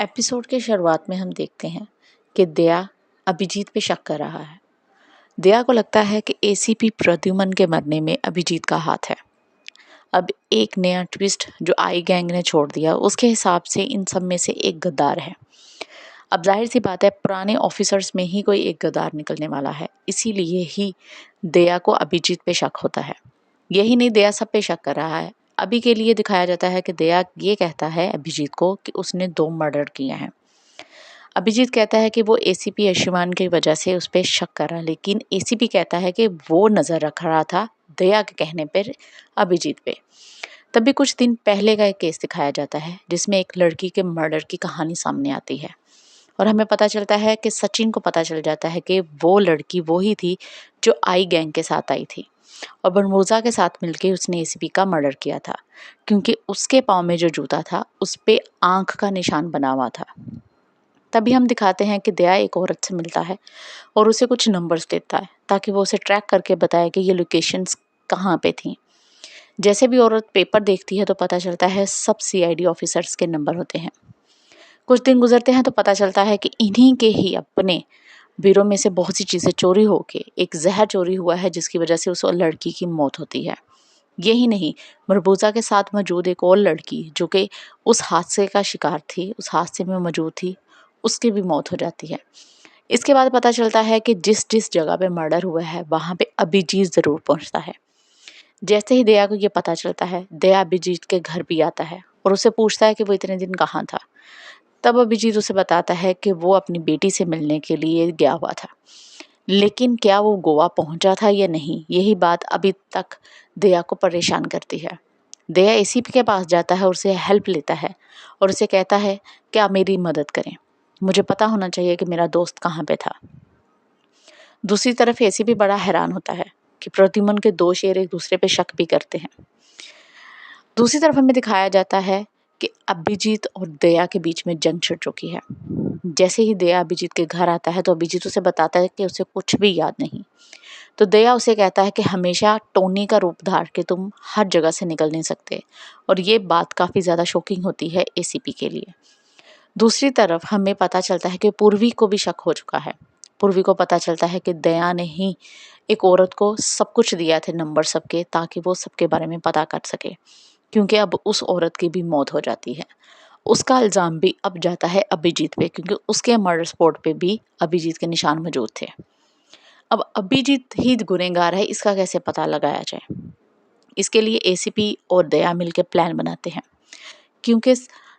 Episode के शुरुआत में हम देखते हैं कि दया अभिजीत पे शक कर रहा है। दया को लगता है कि एसीपी प्रद्युमन के मरने में अभिजीत का हाथ है। अब एक नया ट्विस्ट जो आई गैंग ने छोड़ दिया, उसके हिसाब से इन सब में से एक गद्दार है। अब जाहिर सी बात है, पुराने ऑफिसर्स में ही कोई एक गद्दार निकलने वाला है, इसीलिए ही दया को अभिजीत पे शक होता है। यही नहीं, दया सब पे शक कर रहा है। अभी के लिए दिखाया जाता है कि दया ये कहता है अभिजीत को कि उसने 2 मर्डर किए हैं। अभिजीत कहता है कि वो एसीपी अंशुमान की वजह से उस पर शक कर रहा, लेकिन एसीपी कहता है कि वो नज़र रख रहा था दया के कहने पर अभिजीत पे। तभी कुछ दिन पहले का एक केस दिखाया जाता है जिसमें एक लड़की के मर्डर की कहानी सामने आती है और हमें पता चलता है कि सचिन को पता चल जाता है कि वो लड़की वो ही थी जो आई गैंग के साथ आई थी और बनमोजा के साथ मिलकर उसने एसीपी का मर्डर किया था, क्योंकि उसके पाँव में जो जूता था उस पे आंख का निशान बना हुआ था। तभी हम दिखाते हैं कि दया एक औरत से मिलता है और उसे कुछ नंबर्स देता है ताकि वो उसे ट्रैक करके बताए कि ये लोकेशंस कहाँ पे थी। जैसे भी औरत पेपर देखती है तो पता चलता है सब सीआईडी ऑफिसर्स के नंबर होते हैं। कुछ दिन गुजरते हैं तो पता चलता है कि इन्हीं के ही अपने ब्यूरो में से बहुत सी चीज़ें चोरी होके एक जहर चोरी हुआ है, जिसकी वजह से उस लड़की की मौत होती है। यही नहीं, मरबूजा के साथ मौजूद एक और लड़की जो कि उस हादसे का शिकार थी, उस हादसे में मौजूद थी, उसकी भी मौत हो जाती है। इसके बाद पता चलता है कि जिस जिस जगह पे मर्डर हुआ है वहाँ पे अभिजीत ज़रूर पहुँचता है। जैसे ही दया को ये पता चलता है, दया अभिजीत के घर भी आता है और उससे पूछता है कि वो इतने दिन कहाँ था। तब अभिजीत उसे बताता है कि वो अपनी बेटी से मिलने के लिए गया हुआ था, लेकिन क्या वो गोवा पहुंचा था या नहीं, यही बात अभी तक दया को परेशान करती है। दया एसीपी के पास जाता है और उसे हेल्प लेता है और उसे कहता है कि आप मेरी मदद करें, मुझे पता होना चाहिए कि मेरा दोस्त कहाँ पे था। दूसरी तरफ एसीपी बड़ा हैरान होता है कि प्रद्युमन के 2 शेर एक दूसरे पे शक भी करते हैं। दूसरी तरफ हमें दिखाया जाता है कि अभिजीत और दया के बीच में जंग छिड़ चुकी है। जैसे ही दया अभिजीत के घर आता है तो अभिजीत उसे बताता है कि उसे कुछ भी याद नहीं। तो दया उसे कहता है कि हमेशा टोनी का रूप धार के तुम हर जगह से निकल नहीं सकते, और ये बात काफ़ी ज़्यादा शॉकिंग होती है एसीपी के लिए। दूसरी तरफ हमें पता चलता है कि पूर्वी को भी शक हो चुका है। पूर्वी को पता चलता है कि दया ने ही एक औरत को सब कुछ दिया थे, नंबर सबके, ताकि वो सबके बारे में पता कर सके, क्योंकि अब उस औरत की भी मौत हो जाती है। उसका इल्ज़ाम भी अब जाता है अभिजीत पे, क्योंकि उसके मर्डर स्पॉट पे भी अभिजीत के निशान मौजूद थे। अब अभिजीत ही गुनहगार है, इसका कैसे पता लगाया जाए? इसके लिए एसीपी और दया मिलकर प्लान बनाते हैं, क्योंकि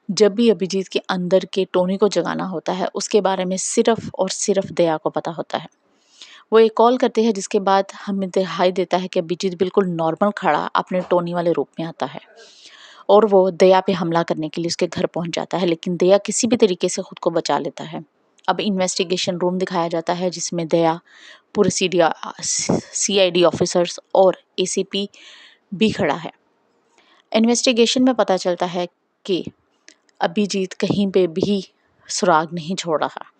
जब भी अभिजीत के अंदर के टोनी को जगाना होता है, उसके बारे में सिर्फ और सिर्फ दया को पता होता है। वो एक कॉल करते हैं जिसके बाद हमें दिखाई देता है कि अभिजीत बिल्कुल नॉर्मल खड़ा अपने टोनी वाले रूप में आता है और वो दया पे हमला करने के लिए उसके घर पहुंच जाता है, लेकिन दया किसी भी तरीके से खुद को बचा लेता है। अब इन्वेस्टिगेशन रूम दिखाया जाता है जिसमें दया, पूरे सीआईडी ऑफिसर्स और एसीपी भी खड़ा है। इन्वेस्टिगेशन में पता चलता है कि अभिजीत कहीं पे भी सुराग नहीं छोड़ रहा।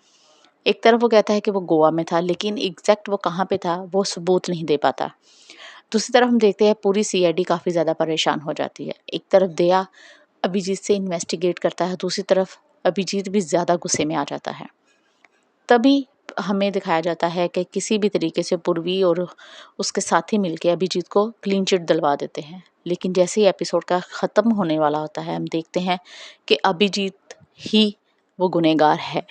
एक तरफ वो कहता है कि वो गोवा में था, लेकिन एग्जैक्ट वो कहाँ पे था वो सबूत नहीं दे पाता। दूसरी तरफ हम देखते हैं पूरी सीआईडी काफ़ी ज़्यादा परेशान हो जाती है। एक तरफ दया अभिजीत से इन्वेस्टिगेट करता है, दूसरी तरफ अभिजीत भी ज़्यादा गुस्से में आ जाता है। तभी हमें दिखाया जाता है कि किसी भी तरीके से पूर्वी और उसके साथी मिलके अभिजीत को क्लीन चिट दिलवा देते हैं। लेकिन जैसे ही एपिसोड का ख़त्म होने वाला होता है, हम देखते हैं कि अभिजीत ही वो गुनहगार है।